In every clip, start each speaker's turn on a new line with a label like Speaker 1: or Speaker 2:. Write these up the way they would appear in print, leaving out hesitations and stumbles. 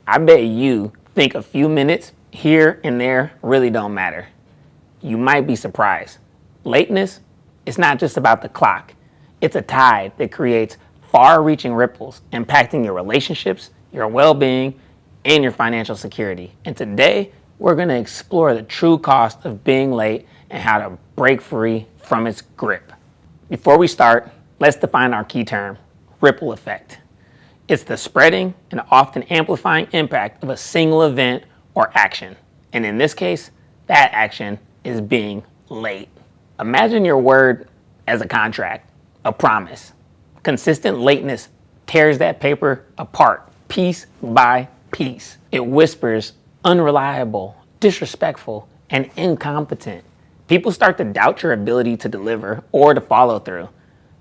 Speaker 1: I bet you think a few minutes here and there really don't matter. You might be surprised. Lateness, it's not just about the clock. It's a tide that creates far-reaching ripples impacting your relationships, your well-being, and your financial security. And today, we're going to explore the true cost of being late and how to break free from its grip. Before we start, let's define our key term, ripple effect. It's the spreading and often amplifying impact of a single event or action. And in this case, that action is being late. Imagine your word as a contract, a promise. Consistent lateness tears that paper apart, piece by piece. It whispers unreliable, disrespectful, and incompetent. People start to doubt your ability to deliver or to follow through.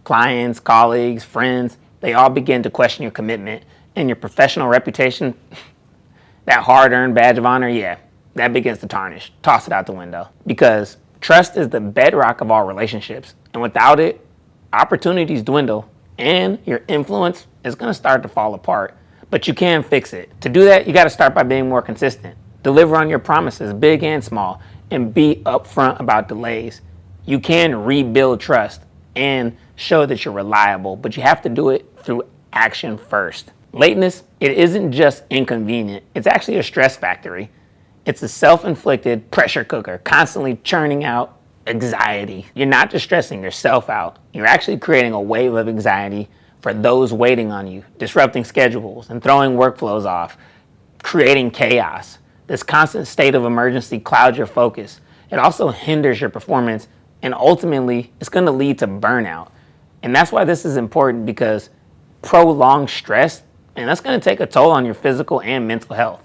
Speaker 1: Clients, colleagues, friends, they all begin to question your commitment and your professional reputation. That hard-earned badge of honor, yeah, that begins to tarnish. Toss it out the window. Because trust is the bedrock of all relationships. And without it, opportunities dwindle and your influence is going to start to fall apart. But you can fix it. To do that, you got to start by being more consistent. Deliver on your promises, big and small, and be upfront about delays. You can rebuild trust and show that you're reliable, but you have to do it through action first. Lateness, it isn't just inconvenient, it's actually a stress factory. It's a self-inflicted pressure cooker, constantly churning out anxiety. You're not just stressing yourself out, you're actually creating a wave of anxiety for those waiting on you, disrupting schedules and throwing workflows off, creating chaos. This constant state of emergency clouds your focus. It also hinders your performance, and ultimately, it's going to lead to burnout. And that's why this is important, because prolonged stress, and that's going to take a toll on your physical and mental health.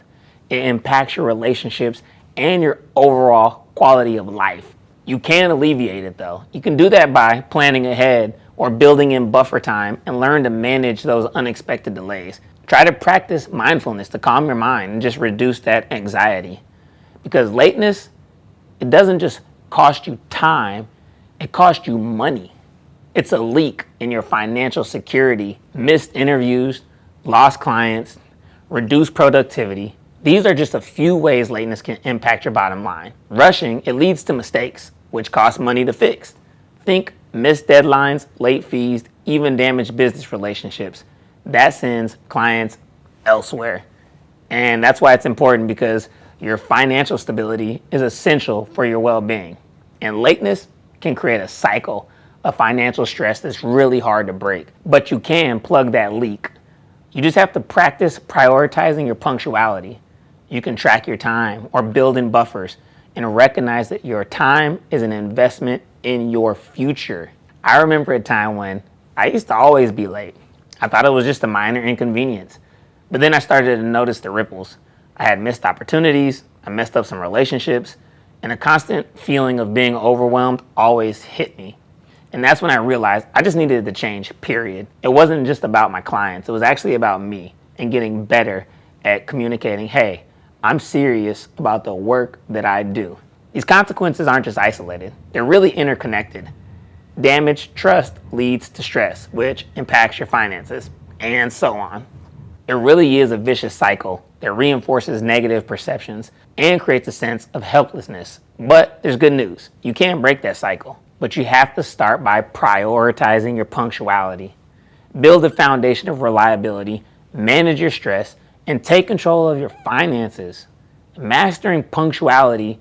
Speaker 1: It impacts your relationships and your overall quality of life. You can alleviate it though. You can do that by planning ahead or building in buffer time and learn to manage those unexpected delays. Try to practice mindfulness to calm your mind and just reduce that anxiety. Because lateness, it doesn't just cost you time, it costs you money. It's a leak in your financial security, missed interviews, lost clients, reduced productivity. These are just a few ways lateness can impact your bottom line. Rushing, it leads to mistakes, which cost money to fix. Think missed deadlines, late fees, even damaged business relationships. That sends clients elsewhere. And that's why it's important, because your financial stability is essential for your well-being. And lateness can create a cycle of financial stress that's really hard to break. But you can plug that leak. You just have to practice prioritizing your punctuality. You can track your time or build in buffers and recognize that your time is an investment in your future. I remember a time when I used to always be late. I thought it was just a minor inconvenience. But then I started to notice the ripples. I had missed opportunities, I messed up some relationships, and a constant feeling of being overwhelmed always hit me. And that's when I realized I just needed to change, period. It wasn't just about my clients, it was actually about me and getting better at communicating, hey, I'm serious about the work that I do. These consequences aren't just isolated, they're really interconnected. Damaged trust leads to stress, which impacts your finances, and so on. It really is a vicious cycle that reinforces negative perceptions and creates a sense of helplessness. But there's good news. You can break that cycle, but you have to start by prioritizing your punctuality. Build a foundation of reliability, manage your stress, and take control of your finances. Mastering punctuality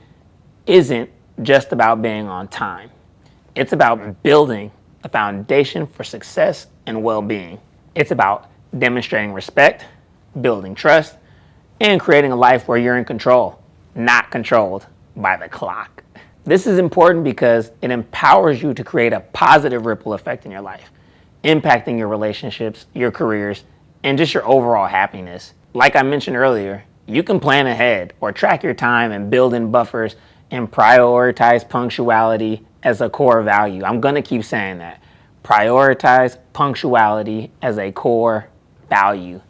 Speaker 1: isn't just about being on time. It's about building a foundation for success and well-being. It's about demonstrating respect, building trust, and creating a life where you're in control, not controlled by the clock. This is important because it empowers you to create a positive ripple effect in your life, impacting your relationships, your careers, and just your overall happiness. Like I mentioned earlier, you can plan ahead or track your time and build in buffers and prioritize punctuality as a core value. I'm going to keep saying that. Prioritize punctuality as a core value.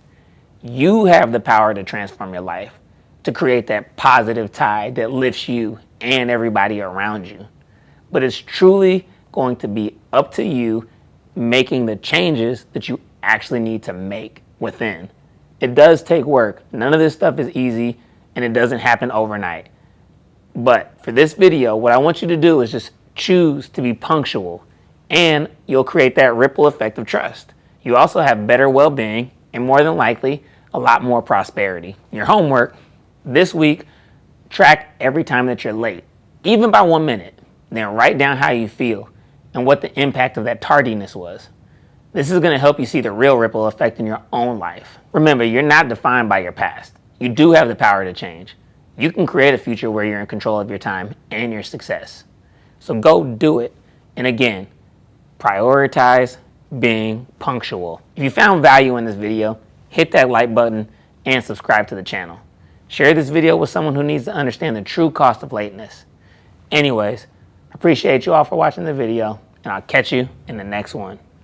Speaker 1: You have the power to transform your life, to create that positive tide that lifts you and everybody around you. But it's truly going to be up to you making the changes that you actually need to make within. It does take work. None of this stuff is easy and it doesn't happen overnight. But for this video, what I want you to do is just choose to be punctual, and you'll create that ripple effect of trust. You also have better well-being and more than likely a lot more prosperity. Your homework this week, track every time that you're late, even by 1 minute. Then write down how you feel and what the impact of that tardiness was. This is going to help you see the real ripple effect in your own life. Remember, you're not defined by your past. You do have the power to change. You can create a future where you're in control of your time and your success. So go do it. And again, prioritize being punctual. If you found value in this video, hit that like button and subscribe to the channel. Share this video with someone who needs to understand the true cost of lateness. Anyways, I appreciate you all for watching the video, and I'll catch you in the next one.